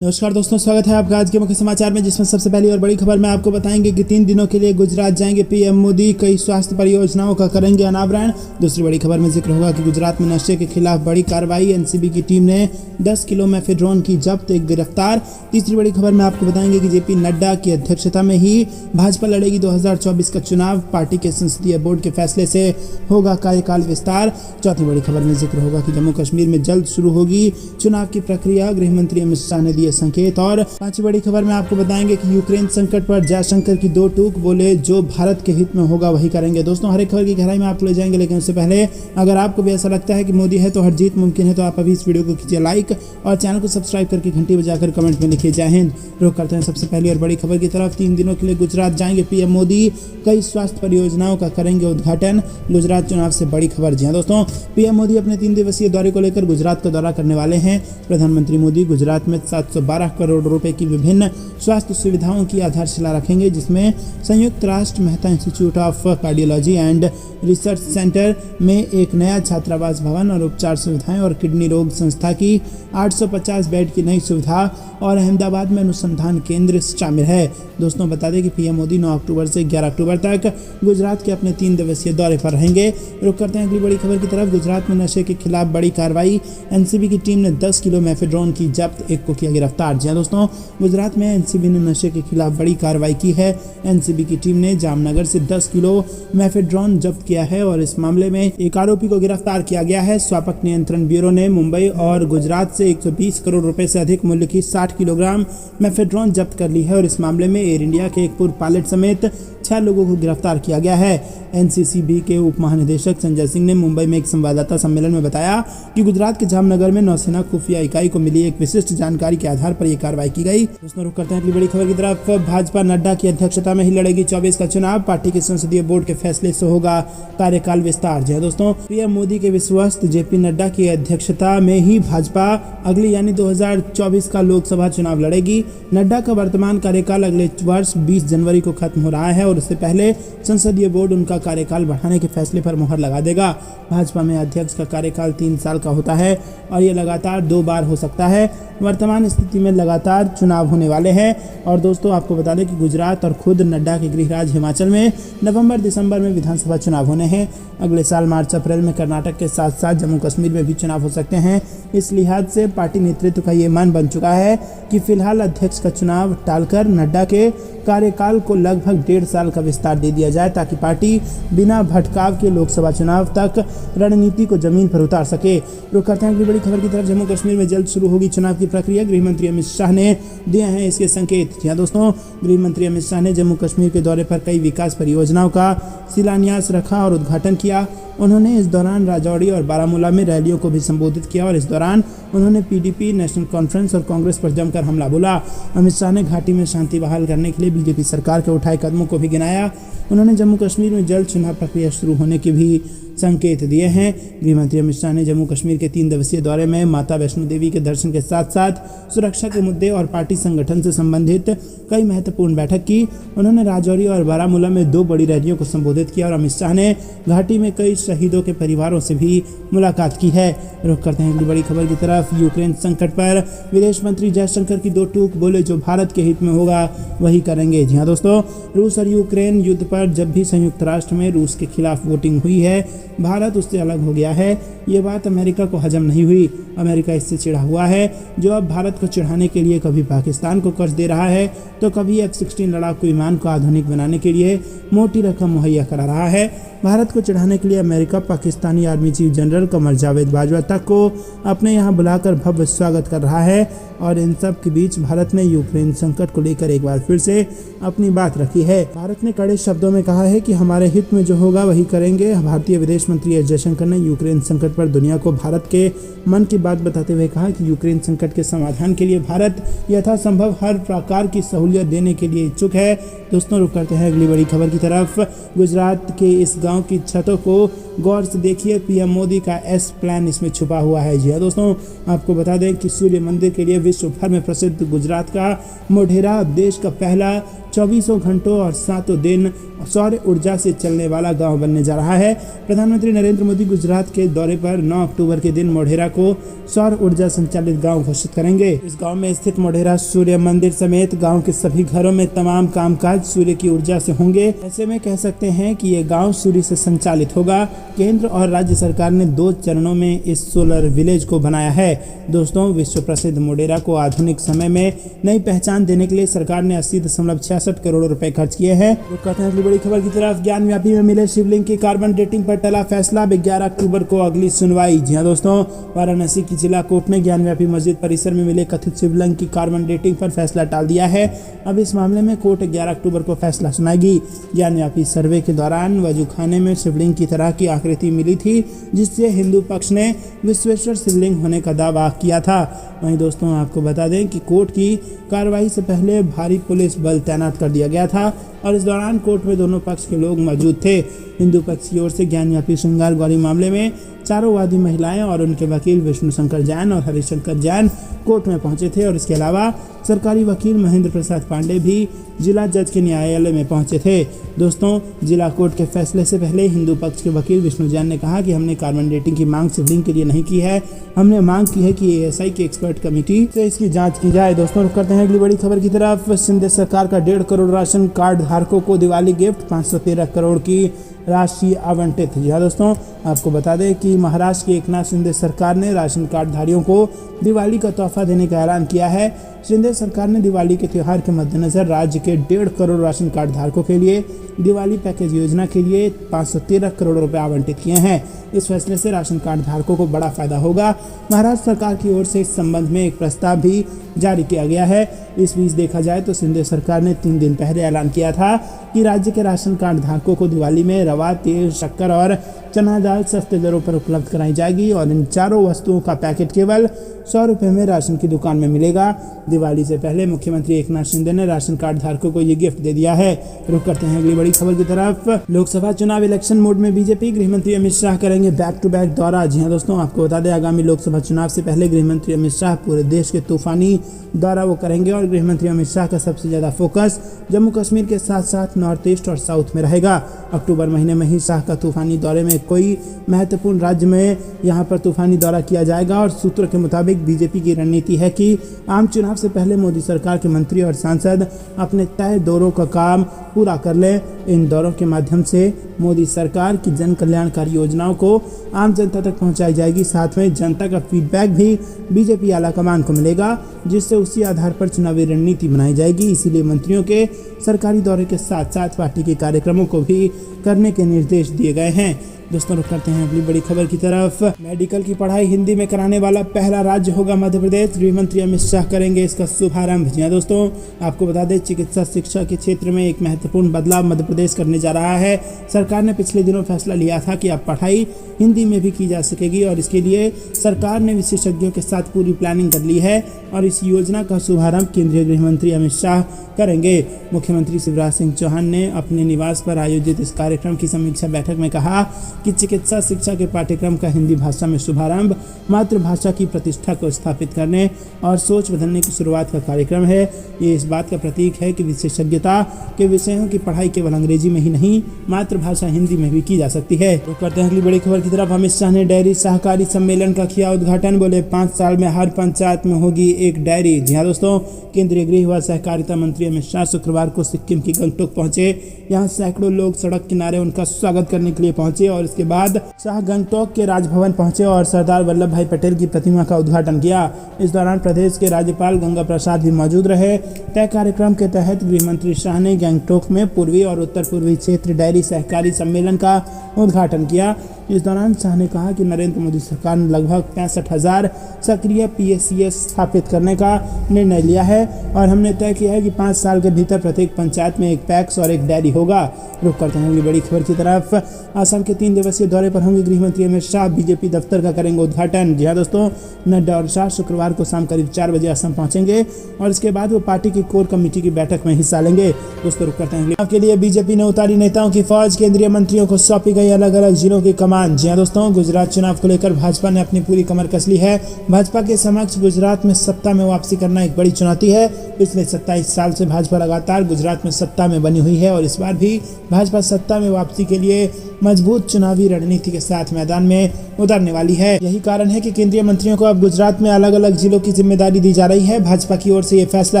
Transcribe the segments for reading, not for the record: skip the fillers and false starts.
नमस्कार दोस्तों, स्वागत है आपका आज के मुख्य समाचार में, जिसमें सबसे पहली और बड़ी खबर में आपको बताएंगे कि 3 दिनों के लिए गुजरात जाएंगे पीएम मोदी। कई स्वास्थ्य परियोजनाओं का करेंगे अनावरण। दूसरी बड़ी खबर में जिक्र होगा कि गुजरात में नशे के खिलाफ बड़ी कार्रवाई, एनसीबी की टीम ने 10 किलो मेफेड्रोन की जब्त, एक गिरफ्तार। तीसरी बड़ी खबर में आपको बताएंगे कि जेपी नड्डा की अध्यक्षता में ही भाजपा लड़ेगी 2024 का चुनाव, पार्टी के संसदीय बोर्ड के फैसले से होगा कार्यकाल विस्तार। चौथी बड़ी खबर में जिक्र होगा कि जम्मू कश्मीर में जल्द शुरू होगी चुनाव की प्रक्रिया, गृह मंत्री अमित शाह ने संकेत। और पांचवी बड़ी खबर में आपको बताएंगे कि यूक्रेन संकट पर जयशंकर की 2 टूक, बोले जो भारत के हित में होगा वही करेंगे। दोस्तों, हर एक खबर की गहराई में आपको ले जाएंगे, लेकिन उससे पहले अगर आपको भी ऐसा लगता है कि मोदी है तो हर जीत मुमकिन है, तो आप अभी इस वीडियो को कीजिए लाइक और चैनल को सब्सक्राइब करके घंटी बजाकर कमेंट में लिखिए जय हिंद। रुक करते हैं सबसे पहली और बड़ी खबर की तरफ। 3 दिनों के लिए गुजरात जाएंगे पीएम मोदी, कई स्वास्थ्य परियोजनाओं का करेंगे उद्घाटन, गुजरात चुनाव से बड़ी खबर। जी हां दोस्तों, पीएम मोदी अपने 3 दिवसीय दौरे को लेकर गुजरात का दौरा करने वाले हैं। प्रधानमंत्री मोदी गुजरात में 712 करोड़ रुपए की विभिन्न स्वास्थ्य सुविधाओं की आधारशिला रखेंगे, जिसमें संयुक्त राष्ट्र Mehta institute of cardiology and research centre में एक नया छात्रावास भवन और उपचार सुविधाएं और किडनी रोग संस्था की 850 बेड की नई सुविधा और अहमदाबाद में अनुसंधान केंद्र शामिल है। दोस्तों, बता दें कि पीएम मोदी 9 अक्टूबर से 11 अक्टूबर तक गुजरात के अपने 3 दिवसीय दौरे पर रहेंगे। रुक करते हैं अगली बड़ी खबर की तरफ। गुजरात में नशे के खिलाफ बड़ी कार्रवाई, एनसीबी की टीम ने 10 किलो मेफेड्रोन की जब्त, एक को किया गिरफ्तार। जी हां दोस्तों, गुजरात में एनसीबी ने नशे के खिलाफ बड़ी कार्रवाई की है। एनसीबी की टीम ने जामनगर से 10 किलो मेफेड्रोन जब्त किया है और इस मामले में एक आरोपी को गिरफ्तार किया गया है। स्वापक नियंत्रण ब्यूरो ने मुंबई और गुजरात से 120 करोड़ रुपए से अधिक मूल्य की 60 किलोग्राम मेफेड्रोन जब्त कर ली है और इस मामले में एयर इंडिया के एक पूर्व पायलट समेत 6 लोगों को गिरफ्तार किया गया है। एनसीसीबी के उप महानिदेशक संजय सिंह ने मुंबई में एक संवाददाता सम्मेलन में बताया कि गुजरात के जामनगर में नौसेना खुफिया इकाई को मिली एक विशिष्ट जानकारी के आधार पर यह कार्रवाई की गई। दोस्तों, रुक करते हैं अगली बड़ी खबर की तरफ। भाजपा नड्डा की अध्यक्षता में ही लड़ेगी 24 का चुनाव, पार्टी के संसदीय बोर्ड के फैसले से होगा कार्यकाल विस्तार। जी दोस्तों, पीएम मोदी के विश्वस्त जेपी नड्डा की अध्यक्षता में ही भाजपा अगली यानी 2024 का लोकसभा चुनाव लड़ेगी। नड्डा का वर्तमान कार्यकाल अगले वर्ष 20 जनवरी को खत्म हो रहा है और उससे पहले संसदीय बोर्ड उनका कार्यकाल बढ़ाने के फैसले पर मुहर लगा देगा। भाजपा में अध्यक्ष का कार्यकाल 3 साल का होता है और ये लगातार 2 बार हो सकता है। वर्तमान स्थिति में लगातार चुनाव होने वाले हैं। और दोस्तों, आपको बता दें कि गुजरात और खुद नड्डा के गृह राज्य हिमाचल में नवंबर दिसंबर में विधानसभा चुनाव होने हैं। अगले साल मार्च अप्रैल में कर्नाटक के साथ साथ जम्मू कश्मीर में भी चुनाव हो सकते हैं। इस लिहाज से पार्टी नेतृत्व का ये मन बन चुका है कि फिलहाल अध्यक्ष का चुनाव टालकर नड्डा के कार्यकाल को लगभग 1.5 साल का विस्तार दे दिया जाए, ताकि पार्टी बिना भटकाव के लोकसभा चुनाव तक रणनीति को जमीन पर उतार सके। रुक करते हैं अगली बड़ी खबर की तरफ। जम्मू कश्मीर में जल्द शुरू होगी चुनाव की प्रक्रिया, गृह मंत्री अमित शाह ने दिए हैं इसके संकेत। जी हां दोस्तों, गृह मंत्री अमित शाह ने जम्मू कश्मीर के दौरे पर कई विकास परियोजनाओं का शिलान्यास रखा और उद्घाटन किया। उन्होंने इस दौरान राजौरी और बारामूला में रैलियों को भी संबोधित किया और इस दौरान उन्होंने पीडीपी, नेशनल कॉन्फ्रेंस और कांग्रेस पर जमकर हमला बोला। अमित शाह ने घाटी में शांति बहाल करने के लिए बीजेपी सरकार के उठाए कदमों को भी गिनाया। उन्होंने जम्मू कश्मीर में जल्द चुनाव प्रक्रिया शुरू होने के भी संकेत दिए हैं। गृहमंत्री अमित शाह ने जम्मू कश्मीर के 3 दिवसीय दौरे में माता वैष्णो देवी के दर्शन के साथ साथ सुरक्षा के मुद्दे और पार्टी संगठन से संबंधित कई महत्वपूर्ण बैठक की। उन्होंने राजौरी और बारामूला में 2 बड़ी रैलियों को संबोधित किया और अमित शाह ने घाटी में कई शहीदों के परिवारों से भी मुलाकात की है। रुख करते हैं अगली बड़ी खबर की तरफ। यूक्रेन संकट पर विदेश मंत्री जयशंकर की 2 टूक, बोले जो भारत के हित में होगा वही करेंगे। जी हाँ दोस्तों, रूस और यूक्रेन युद्ध पर जब भी संयुक्त राष्ट्र में रूस के खिलाफ वोटिंग हुई है, भारत उससे अलग हो गया है। ये बात अमेरिका को हजम नहीं हुई। अमेरिका इससे चिढ़ा हुआ है, जो अब भारत को चिढ़ाने के लिए कभी पाकिस्तान को कर्ज दे रहा है तो कभी F-16 लड़ाकू विमान को आधुनिक बनाने के लिए मोटी रकम मुहैया करा रहा है। भारत को चिढ़ाने के लिए America Pakistani army chief general Qamar Javed Bajwa तक को अपने यहाँ बुलाकर भव्य स्वागत कर रहा है। और इन सब के बीच भारत ने यूक्रेन संकट को लेकर एक बार फिर से अपनी बात रखी है। भारत ने कड़े शब्दों में कहा है कि हमारे हित में जो होगा वही करेंगे। भारतीय विदेश मंत्री एस जयशंकर ने यूक्रेन संकट पर दुनिया को भारत के मन की बात बताते हुए कहा कि यूक्रेन संकट के समाधान के लिए भारत यथासंभव हर प्रकार की सहूलियत देने के लिए इच्छुक है। दोस्तों, रुक करते हैं अगली बड़ी खबर की तरफ। गुजरात के इस गाँव गांव की छतों को गौर से देखिए, पीएम मोदी का एस प्लान इसमें छुपा हुआ है। जी हाँ दोस्तों, आपको बता दें कि सूर्य मंदिर के लिए विश्व भर में प्रसिद्ध गुजरात का मोढेरा देश का पहला 24 घंटों और 7 दिन सौर ऊर्जा से चलने वाला गांव बनने जा रहा है। प्रधानमंत्री नरेंद्र मोदी गुजरात के दौरे पर 9 अक्टूबर के दिन मोढेरा को सौर ऊर्जा संचालित गांव घोषित करेंगे। इस गांव में स्थित मोढेरा सूर्य मंदिर समेत गांव के सभी घरों में तमाम कामकाज सूर्य की ऊर्जा से होंगे। ऐसे में कह सकते हैं कि ये गांव सूर्य से संचालित होगा। केंद्र और राज्य सरकार ने 2 चरणों में इस सोलर विलेज को बनाया है। दोस्तों, विश्व प्रसिद्ध मोढेरा को आधुनिक समय में नई पहचान देने के लिए सरकार ने 80.66 करोड़ रुपए खर्च किए हैं। तो कहते हैं अगली बड़ी खबर की तरफ। ज्ञानव्यापी में मिले शिवलिंग की कार्बन डेटिंग पर टला फैसला, 11 अक्टूबर को अगली सुनवाई। जी हाँ दोस्तों, वाराणसी की जिला कोर्ट ने ज्ञानव्यापी मस्जिद परिसर में मिले कथित शिवलिंग की कार्बन डेटिंग पर फैसला टाल दिया है। अब इस मामले में कोर्ट 11 अक्टूबर को फैसला सुनाएगी। ज्ञानव्यापी सर्वे के दौरान वजूखाने में शिवलिंग की तरह की आकृति मिली थी, जिससे हिंदू पक्ष ने विश्वेश्वर शिवलिंग होने का दावा किया था। वहीं दोस्तों, आपको बता दें कि कोर्ट की कार्रवाई से पहले भारी पुलिस बल तैनात कर दिया गया था और इस दौरान कोर्ट में दोनों पक्ष के लोग मौजूद थे। हिंदू पक्ष की ओर से ज्ञानव्यापी श्रृंगार गौरी मामले में चारों वादी महिलाएं और उनके वकील विष्णु शंकर जैन और हरिशंकर जैन कोर्ट में पहुंचे थे और इसके अलावा सरकारी वकील महेंद्र प्रसाद पांडे भी जिला जज के न्यायालय में पहुंचे थे। दोस्तों, जिला कोर्ट के फैसले से पहले हिंदू पक्ष के वकील विष्णु जैन ने कहा कि हमने कार्बन डेटिंग की मांग शिवलिंग के लिए नहीं की है, हमने मांग की है कि एएसआई की एक्सपर्ट कमेटी से इसकी जांच की जाए। दोस्तों, रुक करते हैं अगली बड़ी खबर की तरफ। शिंदे सरकार का 1.5 करोड़ राशन कार्ड धारकों को दिवाली गिफ्ट, 513 करोड़ की राशि आवंटित। जी हाँ दोस्तों, आपको बता दें कि महाराष्ट्र की एकनाथ शिंदे सरकार ने राशन कार्ड धारियों को दिवाली का तोहफा देने का ऐलान किया है। शिंदे सरकार ने दिवाली के त्यौहार के मद्देनजर राज्य के 1.5 करोड़ राशन कार्ड धारकों के लिए दिवाली पैकेज योजना के लिए 513 करोड़ रुपए आवंटित किए हैं। इस फैसले से राशन कार्ड धारकों को बड़ा फायदा होगा। महाराष्ट्र सरकार की ओर से इस संबंध में एक प्रस्ताव भी जारी किया गया है। इस बीच देखा जाए तो शिंदे सरकार ने 3 दिन पहले ऐलान किया था कि राज्य के राशन कार्ड धारकों को दिवाली में रवा, तेल, शक्कर और चना दाल सस्ते दरों पर उपलब्ध कराई जाएगी और इन चारों वस्तुओं का पैकेट केवल 100 रुपये में राशन की दुकान में मिलेगा। दिवाली से पहले मुख्यमंत्री एकनाथ शिंदे ने राशन कार्ड धारकों को ये गिफ्ट दे दिया है। रुक करते हैं अगली बड़ी खबर की तरफ। लोकसभा चुनाव इलेक्शन मोड में बीजेपी, गृहमंत्री अमित शाह करेंगे बैक टू बैक दौरा। जी हाँ दोस्तों, आपको बता दें आगामी लोकसभा चुनाव से पहले गृहमंत्री अमित शाह पूरे देश के तूफानी दौरा वो करेंगे और गृहमंत्री अमित शाह का सबसे ज्यादा फोकस जम्मू कश्मीर के साथ साथ नॉर्थ ईस्ट और साउथ में रहेगा। अक्टूबर महीने में ही शाह का तूफानी दौरे में कोई महत्वपूर्ण राज्य में यहां पर तूफानी दौरा किया जाएगा और सूत्रों के मुताबिक बीजेपी की रणनीति है कि आम चुनाव से पहले मोदी सरकार के मंत्री और सांसद अपने तय दौरों का काम पूरा कर लें। इन दौरों के माध्यम से मोदी सरकार की जन कल्याणकारी योजनाओं को आम जनता तक पहुंचाई जाएगी। साथ में जनता का फीडबैक भी बीजेपी आलाकमान को मिलेगा, जिससे उसी आधार पर चुनावी रणनीति बनाई जाएगी। इसीलिए मंत्रियों के सरकारी दौरे के साथ साथ पार्टी के कार्यक्रमों को भी करने के निर्देश दिए गए हैं। दोस्तों, रुक करते हैं अगली बड़ी खबर की तरफ। मेडिकल की पढ़ाई हिंदी में कराने वाला पहला राज्य होगा मध्य प्रदेश, गृहमंत्री अमित शाह करेंगे इसका शुभारंभ। जी हाँ दोस्तों, आपको बता दें चिकित्सा शिक्षा के क्षेत्र में एक महत्वपूर्ण बदलाव मध्य प्रदेश करने जा रहा है। सरकार ने पिछले दिनों फैसला लिया था कि अब पढ़ाई हिंदी में भी की जा सकेगी और इसके लिए सरकार ने विशेषज्ञों के साथ पूरी प्लानिंग कर ली है और इस योजना का शुभारंभ केंद्रीय गृहमंत्री अमित शाह करेंगे। मुख्यमंत्री शिवराज सिंह चौहान ने अपने निवास पर आयोजित इस कार्यक्रम की समीक्षा बैठक में कहा कि चिकित्सा शिक्षा के पाठ्यक्रम का हिंदी भाषा में शुभारंभ मातृभाषा की प्रतिष्ठा को स्थापित करने और सोच बदलने की शुरुआत का कार्यक्रम है। ये इस बात का प्रतीक है कि विशेषज्ञता के विषयों की पढ़ाई केवल अंग्रेजी में ही नहीं, मातृभाषा हिंदी में भी की जा सकती है। तो करते हैं अगली बड़ी खबर की तरफ। अमित शाह ने डेयरी सहकारी सम्मेलन का किया उद्घाटन, बोले 5 साल में हर पंचायत में होगी एक डेयरी। जी हाँ दोस्तों, केंद्रीय गृह व सहकारिता मंत्री अमित शाह शुक्रवार को सिक्किम की गंगटोक पहुंचे। यहाँ सैकड़ों लोग सड़क किनारे उनका स्वागत करने के लिए पहुंचे और इसके बाद शाह गंगटोक के राजभवन पहुंचे और सरदार वल्लभ भाई पटेल की प्रतिमा का उद्घाटन किया। इस दौरान प्रदेश के राज्यपाल गंगा प्रसाद भी मौजूद रहे। तय कार्यक्रम के तहत गृहमंत्री शाह ने गंगटोक में पूर्वी और उत्तर पूर्वी क्षेत्र डेयरी सहकारी सम्मेलन का उद्घाटन किया। इस दौरान शाह ने कहा कि नरेंद्र मोदी सरकार ने लगभग 65,000 सक्रिय PSCS स्थापित करने का निर्णय लिया है और हमने तय किया है कि 5 साल के भीतर प्रत्येक पंचायत में एक पैक्स और एक डेयरी होगा। रुक करते हैं अगली बड़ी खबर की तरफ। असम के 3 दिवसीय दौरे पर होंगे गृहमंत्री अमित शाह, बीजेपी दफ्तर का करेंगे उद्घाटन। जी हाँ दोस्तों, नड्डा और शाह शुक्रवार को शाम करीब 4 बजे असम पहुंचेंगे और इसके बाद वो पार्टी की कोर कमेटी की बैठक में हिस्सा लेंगे। दोस्तों, रुक करते हैं आपके लिए बीजेपी बीजेपी ने उतारी नेताओं की फौज, केंद्रीय मंत्रियों को सौंपी गई अलग अलग जिलों की कमान। जी हां दोस्तों, गुजरात चुनाव को लेकर भाजपा ने अपनी पूरी कमर कस ली है। भाजपा के समक्ष गुजरात में सत्ता में वापसी करना एक बड़ी चुनौती है। पिछले 27 साल से भाजपा लगातार गुजरात में सत्ता में बनी हुई है और इस बार भी भाजपा सत्ता में वापसी के लिए मजबूत चुनावी रणनीति के साथ मैदान में उतरने वाली है। यही कारण है कि केंद्रीय मंत्रियों को अब गुजरात में अलग अलग जिलों की जिम्मेदारी दी जा रही है। भाजपा की ओर से यह फैसला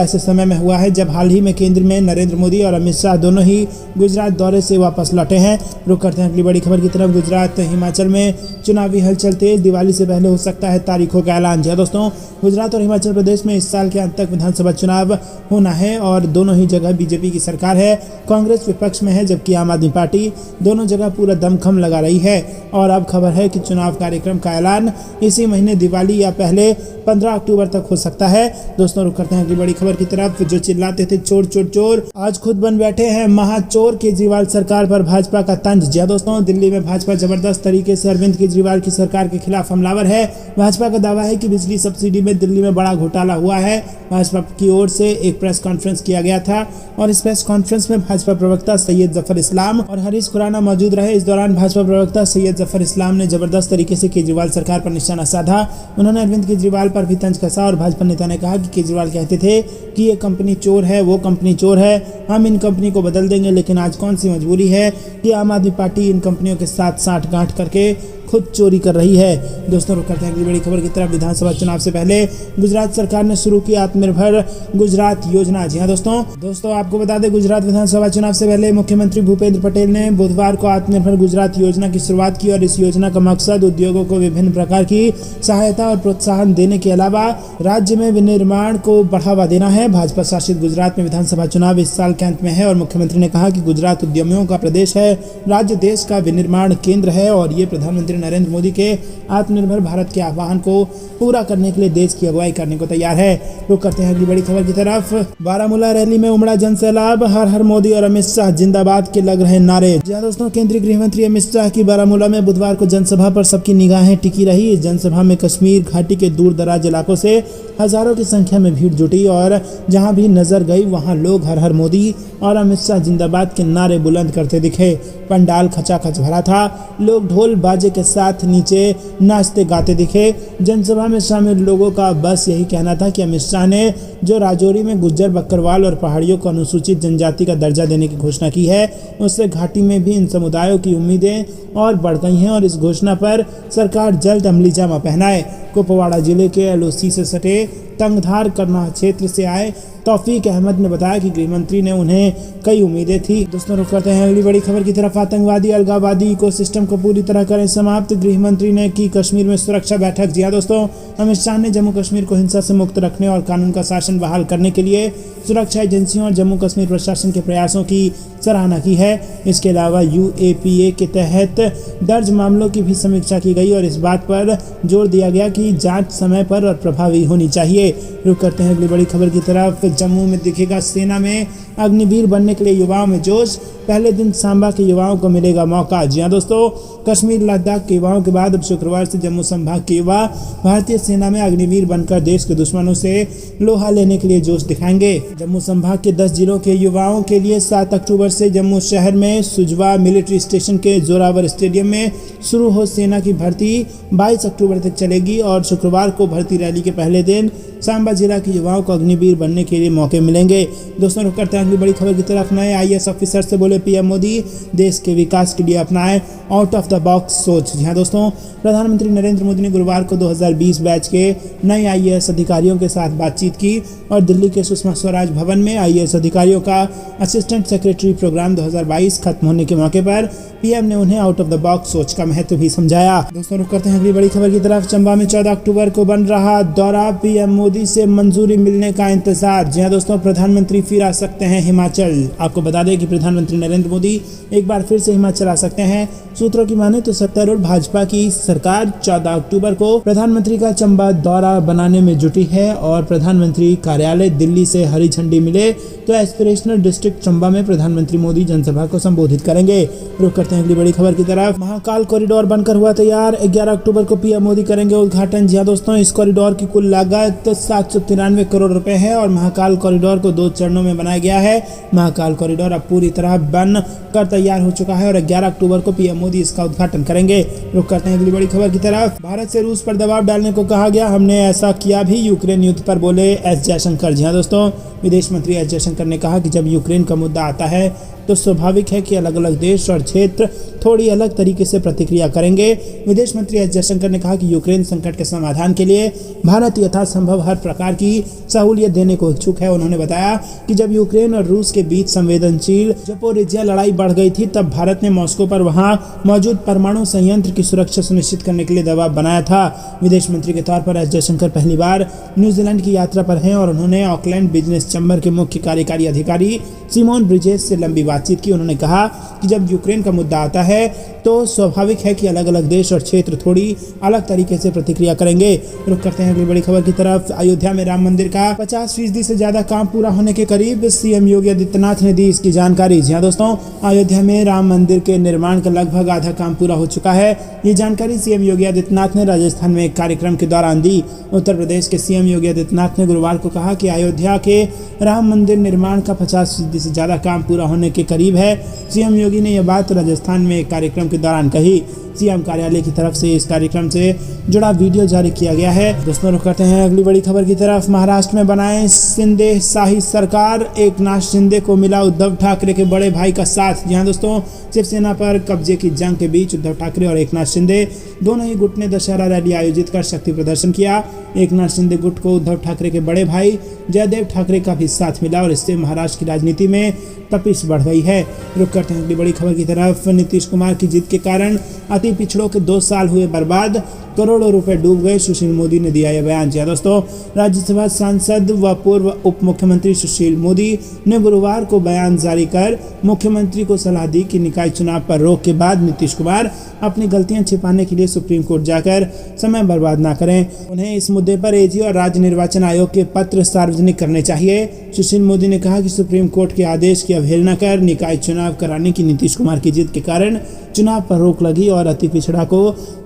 ऐसे समय में हुआ है जब हाल ही में केंद्र में नरेंद्र मोदी और अमित शाह दोनों ही गुजरात दौरे से वापस लौटे हैं। रुक करते हैं अगली बड़ी खबर की तरफ। गुजरात हिमाचल में चुनावी हलचल तेज, दिवाली से पहले हो सकता है तारीखों का ऐलान। जी दोस्तों, गुजरात और हिमाचल प्रदेश में इस साल के अंत तक विधानसभा चुनाव होना है और दोनों ही जगह बीजेपी की सरकार है। कांग्रेस विपक्ष में है जबकि आम आदमी पार्टी दोनों जगह पूरा दमखम लगा रही है। और अब खबर है कि चुनाव कार्यक्रम का ऐलान इसी महीने दिवाली या पहले 15 अक्टूबर तक हो सकता है। दोस्तों, रुक करते हैं अगली बड़ी खबर की तरफ। जो चिल्लाते थे चोर चोर चोर, आज खुद बन बैठे हैं महाचोर। केजरीवाल सरकार पर भाजपा का तंज। जी दोस्तों, दिल्ली में भाजपा जबरदस्त तरीके से अरविंद केजरीवाल की सरकार के खिलाफ हमलावर है। भाजपा का दावा है कि बिजली सब्सिडी में दिल्ली में बड़ा घोटाला हुआ है। भाजपा की ओर से एक प्रेस कॉन्फ्रेंस किया गया था और इस प्रेस कॉन्फ्रेंस में भाजपा प्रवक्ता सैयद जफर इस्लाम और हरीश खुराना मौजूद रहे। इस दौरान भाजपा प्रवक्ता सैयद जफर इस्लाम ने जबरदस्त तरीके से केजरीवाल सरकार पर निशाना साधा। उन्होंने अरविंद केजरीवाल पर भी तंज कसा और भाजपा नेता ने कहा कि केजरीवाल कहते थे कि ये कंपनी चोर है, वो कंपनी चोर है, हम इन कंपनी को बदल देंगे, लेकिन आज कौन सी मजबूरी है कि आम आदमी पार्टी इन कंपनियों के साथ साठगांठ करके खुद चोरी कर रही है। दोस्तों, रुक करते हैं अगली बड़ी खबर की तरफ। विधानसभा चुनाव से पहले गुजरात सरकार ने शुरू की आत्मनिर्भर गुजरात योजना। जी हाँ दोस्तों आपको बता दें, गुजरात विधानसभा चुनाव से पहले मुख्यमंत्री भूपेंद्र पटेल ने बुधवार को आत्मनिर्भर गुजरात योजना की शुरुआत की और इस योजना का मकसद उद्योगों को विभिन्न प्रकार की सहायता और प्रोत्साहन देने के अलावा राज्य में विनिर्माण को बढ़ावा देना है। भाजपा शासित गुजरात में विधानसभा चुनाव इस साल के अंत में है और मुख्यमंत्री ने कहा कि गुजरात उद्यमियों का प्रदेश है, राज्य देश का विनिर्माण केंद्र है और ये प्रधानमंत्री नरेंद्र मोदी के आत्मनिर्भर भारत के आह्वान को पूरा करने के लिए देश की अगुवाई करने को तैयार है। रुक करते हैं अगली बड़ी खबर की तरफ। बारामूला रैली में उमड़ा जनसैलाब, हर हर मोदी और अमित शाह जिंदाबाद के लग रहे नारे। जी दोस्तों, केंद्रीय गृह मंत्री अमित शाह की बारामूला में बुधवार को जनसभा पर सबकी निगाहें टिकी रही। इस जनसभा में कश्मीर घाटी के दूर दराज इलाकों से हजारों की संख्या में भीड़ जुटी और जहां भी नजर गई वहां लोग हर हर मोदी और अमित शाह जिंदाबाद के नारे बुलंद करते दिखे। पंडाल खचाखच भरा था, लोग ढोल बाजे के साथ नीचे नाचते गाते दिखे। जनसभा में शामिल लोगों का बस यही कहना था कि अमित शाह ने जो राजौरी में गुज्जर, बकरवाल और पहाड़ियों को अनुसूचित जनजाति का दर्जा देने की घोषणा की है, उससे घाटी में भी इन समुदायों की उम्मीदें और बढ़ गई हैं और इस घोषणा पर सरकार जल्द अमली जामा पहनाए। कुपवाड़ा जिले के एलओसी से सटे तंगधार करना क्षेत्र से आए तौफीक अहमद ने बताया कि गृह मंत्री ने उन्हें कई उम्मीदें थी। दोस्तों, रुक करते हैं अगली बड़ी खबर की तरफ। आतंकवादी अलगाववादी इकोसिस्टम को पूरी तरह करें समाप्त, गृह मंत्री ने की कश्मीर में सुरक्षा बैठक। जी दोस्तों, अमित शाह ने जम्मू कश्मीर को हिंसा से मुक्त रखने और कानून का शासन बहाल करने के लिए सुरक्षा एजेंसियों और जम्मू कश्मीर प्रशासन के प्रयासों की सराहना की है। इसके अलावा यूएपीए के तहत दर्ज मामलों की भी समीक्षा की गई और इस बात पर जोर दिया गया कि जांच समय पर और प्रभावी होनी चाहिए। रुक करते हैं अगली बड़ी खबर की तरफ। जम्मू में दिखेगा सेना में अग्निवीर बनने के लिए युवाओं में जोश, पहले दिन सांबा के युवाओं को मिलेगा मौका। जी हाँ दोस्तों, कश्मीर लद्दाख के युवाओं के बाद अब शुक्रवार से जम्मू संभाग के युवा भारतीय सेना में अग्निवीर बनकर देश के दुश्मनों से लोहा लेने के लिए जोश दिखाएंगे। जम्मू संभाग के 10 जिलों के युवाओं के लिए 7 अक्टूबर से जम्मू शहर में सुजवा मिलिट्री स्टेशन के जोरावर स्टेडियम में शुरू हो सेना की भर्ती 22 अक्टूबर तक चलेगी और शुक्रवार को भर्ती रैली के पहले दिन सांबा जिला के युवाओं को अग्निवीर बनने के लिए मौके मिलेंगे। दोस्तों, रुक करते हैं अगली बड़ी खबर की तरफ। नए आईएएस ऑफिसर से बोले पीएम मोदी, देश के विकास के लिए अपनाएं आउट ऑफ द बॉक्स सोच। जी हाँ दोस्तों, प्रधानमंत्री नरेंद्र मोदी ने गुरुवार को 2020 बैच के नए आईएएस अधिकारियों के साथ बातचीत की और दिल्ली के सुषमा स्वराज भवन में आईएएस अधिकारियों का असिस्टेंट सेक्रेटरी प्रोग्राम 2022 खत्म होने के मौके पर पीएम ने उन्हें आउट ऑफ द बॉक्स सोच का महत्व भी समझाया। दोस्तों, रुक करते हैं अगली बड़ी खबर की तरफ। चंबा में 14 अक्टूबर को बन रहा दौरा, पीएम मोदी से मंजूरी मिलने का इंतजार। जी हाँ दोस्तों, प्रधानमंत्री फिर आ सकते हैं हिमाचल। आपको बता दें कि प्रधानमंत्री नरेंद्र मोदी एक बार फिर से हिमाचल आ सकते हैं। सूत्रों की माने तो सत्तारूढ़ भाजपा की सरकार 14 अक्टूबर को प्रधानमंत्री का चंबा दौरा बनाने में जुटी है और प्रधानमंत्री कार्यालय दिल्ली से हरी झंडी मिले तो एस्पिरेशनल डिस्ट्रिक्ट चंबा में प्रधानमंत्री मोदी जनसभा को संबोधित करेंगे। रुक करते हैं अगली बड़ी खबर की तरफ। महाकाल कॉरिडोर बनकर हुआ तैयार, 11 अक्टूबर को पीएम मोदी करेंगे उद्घाटन। जी हाँ दोस्तों, इस कॉरिडोर की कुल लागत 793 करोड़ रुपए है और महाकाल कॉरिडोर को 2 चरणों में बनाया गया है। महाकाल कॉरिडोर अब पूरी तरह बन कर तैयार हो चुका है और 11 अक्टूबर को पीएम मोदी इसका उद्घाटन करेंगे। रुक करते हैं अगली बड़ी खबर की तरफ। भारत से रूस पर दबाव डालने को कहा गया, हमने ऐसा किया भी, यूक्रेन युद्ध पर बोले एस जयशंकर। जी हाँ दोस्तों, विदेश मंत्री एस जयशंकर ने कहा कि जब यूक्रेन का मुद्दा आता है तो स्वाभाविक है कि अलग अलग देश और क्षेत्र थोड़ी अलग तरीके से प्रतिक्रिया करेंगे। विदेश मंत्री एस जयशंकर ने कहा कि यूक्रेन संकट के समाधान के लिए भारत यथासंभव हर प्रकार की सहूलियत देने को इच्छुक है। उन्होंने बताया कि जब यूक्रेन और रूस के बीच संवेदनशील ज़पोरिज्जिया लड़ाई बढ़ गई थी तब भारत ने मॉस्को पर वहां मौजूद परमाणु संयंत्र की सुरक्षा सुनिश्चित करने के लिए दबाव बनाया था। विदेश मंत्री के तौर पर एस जयशंकर पहली बार न्यूजीलैंड की यात्रा पर हैं और उन्होंने ऑकलैंड बिजनेस चैम्बर के मुख्य कार्यकारी अधिकारी सिमोन ब्रिजेस से लंबी बातचीत की। उन्होंने कहा कि जब यूक्रेन का मुद्दा आता है तो स्वाभाविक है कि अलग अलग देश और क्षेत्र थोड़ी अलग तरीके से प्रतिक्रिया करेंगे। रुक करते हैं अगली बड़ी खबर की तरफ। अयोध्या में राम मंदिर का 50% से ज्यादा काम पूरा होने के करीब, सीएम योगी आदित्यनाथ ने दी इसकी जानकारी। जी हाँ दोस्तों, अयोध्या में राम मंदिर के निर्माण का लगभग आधा काम पूरा हो चुका है। ये जानकारी सीएम योगी आदित्यनाथ ने राजस्थान में एक कार्यक्रम के दौरान दी। उत्तर प्रदेश के सीएम योगी आदित्यनाथ ने गुरुवार को कहा कि अयोध्या के राम मंदिर निर्माण का 50% से ज्यादा काम पूरा होने के करीब है। सीएम योगी ने यह बात राजस्थान में एक कार्यक्रम के दौरान कही। सीएम कार्यालय की तरफ से इस कार्यक्रम से जुड़ा वीडियो जारी किया गया है। दोस्तों रुक करते हैं अगली बड़ी खबर की तरफ। महाराष्ट्र में बनाए शिंदे शाही सरकार, एकनाथ शिंदे को मिला उद्धव ठाकरे के बड़े भाई का साथ। जी हाँ दोस्तों, शिवसेना पर कब्जे की जंग के बीच उद्धव ठाकरे और एकनाथ शिंदे दोनों ही गुट ने दशहरा रैली आयोजित कर शक्ति प्रदर्शन किया। एकनाथ शिंदे गुट को उद्धव ठाकरे के बड़े भाई जयदेव ठाकरे का भी साथ मिला और इससे महाराष्ट्र की राजनीति में तपिश बढ़ गई है। रुक करते हैं अगली बड़ी खबर की तरफ। नीतीश कुमार की जीत के कारण अति पिछड़ों के 2 साल हुए बर्बाद, करोड़ों रुपए डूब गए, सुशील मोदी ने दिया यह बयान। जी दोस्तों, राज्यसभा सांसद व पूर्व उप मुख्यमंत्री सुशील मोदी ने गुरुवार को बयान जारी कर मुख्यमंत्री को सलाह दी कि निकाय चुनाव पर रोक के बाद नीतीश कुमार अपनी गलतियां छिपाने के लिए सुप्रीम कोर्ट जाकर समय बर्बाद न करें। उन्हें इस मुद्दे पर एजी और राज्य निर्वाचन आयोग के पत्र सार्वजनिक करने चाहिए। सुशील मोदी ने कहा कि सुप्रीम कोर्ट के आदेश की अवहेलना कर निकाय चुनाव कराने की नीतीश कुमार की जिद के कारण चुनाव पर रोक लगी और अति पिछड़ा को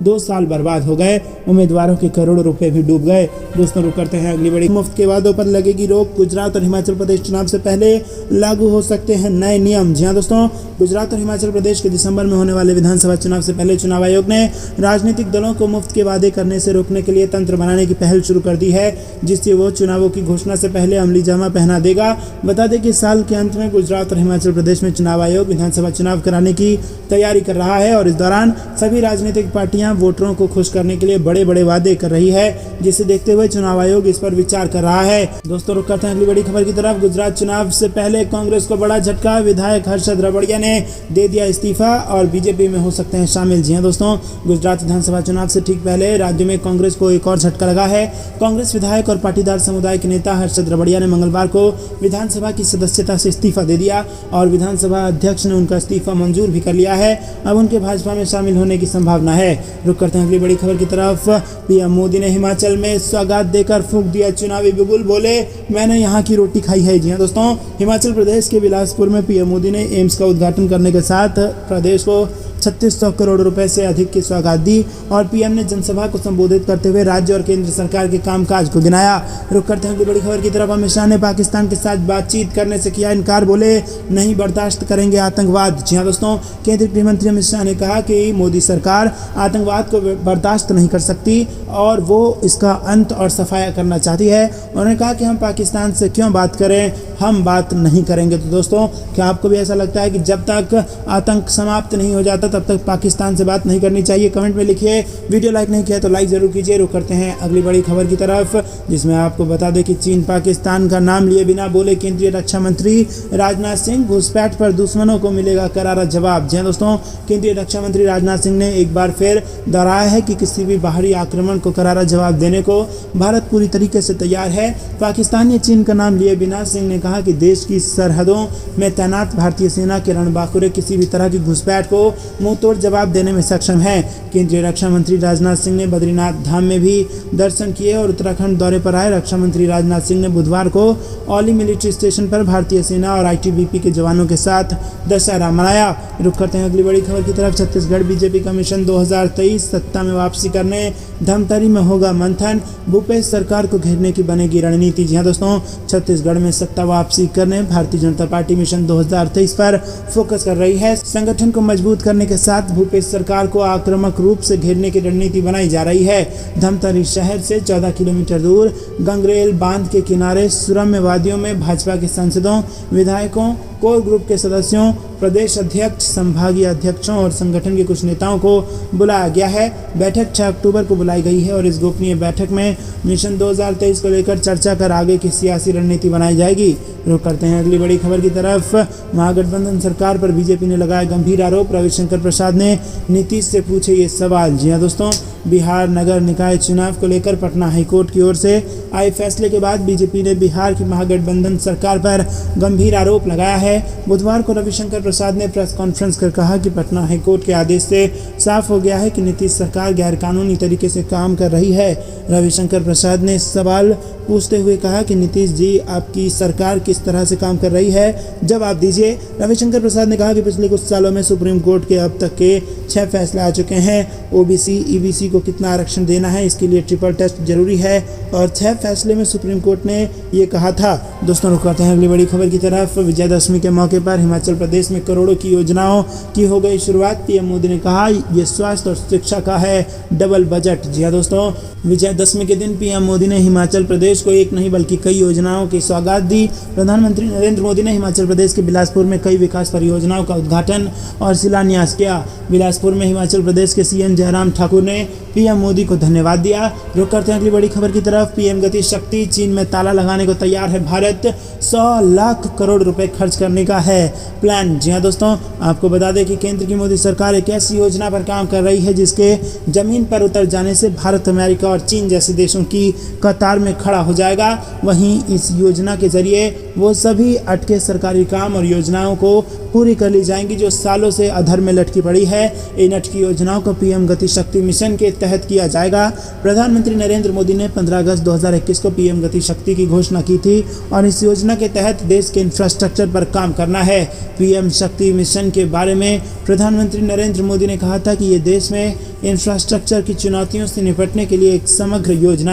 2 साल बर्बाद हो गए, उम्मीदवारों के करोड़ों रुपए भी डूब गए। दोस्तों रुक करते हैं अगली बड़ी। मुफ्त के वादों पर लगेगी रोक, गुजरात और हिमाचल प्रदेश चुनाव से पहले लागू हो सकते हैं नए नियम। जी हाँ दोस्तों, गुजरात और हिमाचल प्रदेश के दिसंबर में होने वाले विधानसभा चुनाव से पहले चुनाव आयोग ने राजनीतिक दलों को मुफ्त के वादे करने से रोकने के लिए तंत्र बनाने की पहल शुरू कर दी है, जिससे वो चुनावों की घोषणा से पहले अमली जामा पहना देगा। बता दें कि साल के अंत में गुजरात और हिमाचल प्रदेश में चुनाव आयोग विधानसभा चुनाव कराने की तैयारी कर रहा है और इस दौरान सभी राजनीतिक पार्टियां वोटरों को खुश करने के लिए बड़े बड़े वादे कर रही है, जिसे देखते हुए चुनाव आयोग इस पर विचार कर रहा है। दोस्तों रुक करते हैं अगली बड़ी खबर की तरफ। गुजरात चुनाव से पहले कांग्रेस को बड़ा झटका, विधायक हर्षद रबड़िया ने दे दिया इस्तीफा और बीजेपी में हो सकते हैं शामिल। जी हाँ दोस्तों, गुजरात विधानसभा चुनाव से ठीक पहले राज्य में कांग्रेस को एक और झटका लगा है। कांग्रेस विधायक और पाटीदार समुदाय के नेता हर्षद रबड़िया ने मंगलवार को विधानसभा की सदस्यता से इस्तीफा दे दिया और विधानसभा अध्यक्ष ने उनका इस्तीफा मंजूर भी कर लिया है। अब उनके भाजपा में शामिल होने की संभावना है। रुक करते हैं अगली बड़ी खबर की तरफ। पीएम मोदी ने हिमाचल में सौगात देकर फूंक दिया चुनावी बिगुल, बोले मैंने यहाँ की रोटी खाई है। जी हाँ दोस्तों, हिमाचल प्रदेश के बिलासपुर में पीएम मोदी ने एम्स का उद्घाटन करने के साथ प्रदेश को 3600 करोड़ रुपए से अधिक की सौगात दी और पीएम ने जनसभा को संबोधित करते हुए राज्य और केंद्र सरकार के कामकाज को गिनाया। रुक करते हैं बड़ी खबर की तरफ। अमित शाह ने पाकिस्तान के साथ बातचीत करने से किया इनकार, बोले नहीं बर्दाश्त करेंगे आतंकवाद। जी हाँ दोस्तों, केंद्रीय गृह मंत्री अमित शाह ने कहा कि मोदी सरकार आतंकवाद को बर्दाश्त नहीं कर सकती और वो इसका अंत और सफाया करना चाहती है। उन्होंने कहा कि हम पाकिस्तान से क्यों बात करें, हम बात नहीं करेंगे। तो दोस्तों, क्या आपको भी ऐसा लगता है कि जब तक आतंक समाप्त नहीं हो जाता तब तक पाकिस्तान से बात नहीं करनी चाहिए? कमेंट में लिखिए। वीडियो लाइक नहीं किया तो लाइक जरूर कीजिए। रुक करते हैं अगली बड़ी खबर की तरफ, जिसमें आपको बता दें कि चीन पाकिस्तान का नाम लिए बिना बोले केंद्रीय रक्षा मंत्री राजनाथ सिंह, घुसपैठ पर दुश्मनों को मिलेगा करारा जवाब। जी दोस्तों, केंद्रीय रक्षा मंत्री राजनाथ सिंह ने एक बार फिर दोहराया है कि किसी भी बाहरी आक्रमण को करारा जवाब देने को भारत पूरी तरीके से तैयार है। पाकिस्तान या चीन का नाम लिए बिना सिंह ने कहा कहा कि देश की सरहदों में तैनात भारतीय सेना के रणबांकुरे किसी भी तरह की घुसपैठ को मुंहतोड़ जवाब देने में सक्षम है। केंद्रीय रक्षा मंत्री राजनाथ सिंह ने बद्रीनाथ धाम में भी दर्शन किए और उत्तराखंड दौरे पर आए रक्षा मंत्री राजनाथ सिंह ने बुधवार को औली मिलिट्री स्टेशन पर भारतीय सेना और आईटीबीपी के जवानों के साथ दशहरा मनाया। रुक करते हैं अगली बड़ी खबर की तरफ। छत्तीसगढ़ बीजेपी का मिशन 2023 सत्ता में वापसी करने धमतरी में होगा मंथन, भूपेश सरकार को घेरने की बनेगी रणनीति। जी हां दोस्तों, छत्तीसगढ़ में सत्ता वापसी करने भारतीय जनता पार्टी मिशन 2023 पर फोकस कर रही है। संगठन को मजबूत करने के साथ भूपेश सरकार को आक्रामक रूप से घेरने की रणनीति बनाई जा रही है। धमतरी शहर से 14 किलोमीटर दूर गंगरेल बांध के किनारे सुरम्य वादियों में भाजपा के सांसदों, विधायकों, कोर ग्रुप के सदस्यों, प्रदेश अध्यक्ष, संभागीय अध्यक्षों और संगठन के कुछ नेताओं को बुलाया गया है। बैठक 6 अक्टूबर को बुलाई गई है और इस गोपनीय बैठक में मिशन 2023 को लेकर चर्चा कर आगे की सियासी रणनीति बनाई जाएगी। रुक करते हैं अगली बड़ी खबर की तरफ। महागठबंधन सरकार पर बीजेपी ने लगाया गंभीर आरोप, रविशंकर प्रसाद ने नीतीश से पूछे ये सवाल। जी हां दोस्तों, बिहार नगर निकाय चुनाव को लेकर पटना हाईकोर्ट की ओर से आए फैसले के बाद बीजेपी ने बिहार की महागठबंधन सरकार पर गंभीर आरोप लगाया है। बुधवार को रविशंकर प्रसाद ने प्रेस कॉन्फ्रेंस कर कहा कि पटना हाईकोर्ट के आदेश से साफ हो गया है कि नीतीश सरकार गैरकानूनी तरीके से काम कर रही है। रविशंकर प्रसाद ने सवाल पूछते हुए कहा कि नीतीश जी, आपकी सरकार किस तरह से काम कर रही है, जवाब दीजिए। रविशंकर प्रसाद ने कहा कि पिछले कुछ सालों में सुप्रीम कोर्ट के अब तक के 6 फैसले आ चुके हैं। ओबीसी, ईबीसी को कितना आरक्षण देना है, इसके लिए ट्रिपल टेस्ट जरूरी है और 6 फैसले में सुप्रीम कोर्ट ने ये कहा था। दोस्तों, रुक करते हैं अगली बड़ी खबर की तरफ। विजयदशमी के मौके पर हिमाचल प्रदेश में करोड़ों की योजनाओं की हो गई शुरुआत। पीएम मोदी ने कहा ये स्वास्थ्य और शिक्षा का है डबल बजट। जी हाँ दोस्तों, विजयदशमी के दिन पीएम मोदी ने हिमाचल प्रदेश को एक नहीं बल्कि कई योजनाओं की सौगात दी। प्रधानमंत्री नरेंद्र मोदी ने हिमाचल प्रदेश के बिलासपुर में कई विकास परियोजनाओं का उद्घाटन और शिलान्यास किया। बिलासपुर में हिमाचल प्रदेश के सीएम जयराम ठाकुर ने पीएम मोदी को धन्यवाद दिया। रुक करते हैं अगली बड़ी खबर की तरफ। पीएम गति शक्ति, चीन में ताला लगाने को तैयार है भारत, 100 लाख करोड़ रुपए खर्च करने का है प्लान। जी हाँ दोस्तों, आपको बता दें कि केंद्र की मोदी सरकार एक ऐसी योजना पर काम कर रही है जिसके जमीन पर उतर जाने से भारत, अमेरिका और चीन जैसे देशों की कतार में खड़ा हो जाएगा। वहीं इस योजना के जरिए वो सभी अटके सरकारी काम और योजनाओं को पूरी कर ली जाएंगी जो सालों से अधर में लटकी पड़ी है। इन अटकी योजनाओं को पीएम गति शक्ति मिशन के तहत किया जाएगा। प्रधानमंत्री नरेंद्र मोदी ने 15 अगस्त 2021 को पीएम गति शक्ति की घोषणा की थी और इस योजना के तहत देश के इंफ्रास्ट्रक्चर पर काम करना है। पीएम शक्ति मिशन के बारे में प्रधानमंत्री नरेंद्र मोदी ने कहा था कि ये देश में इंफ्रास्ट्रक्चर की चुनौतियों से निपटने के लिए एक समग्र योजना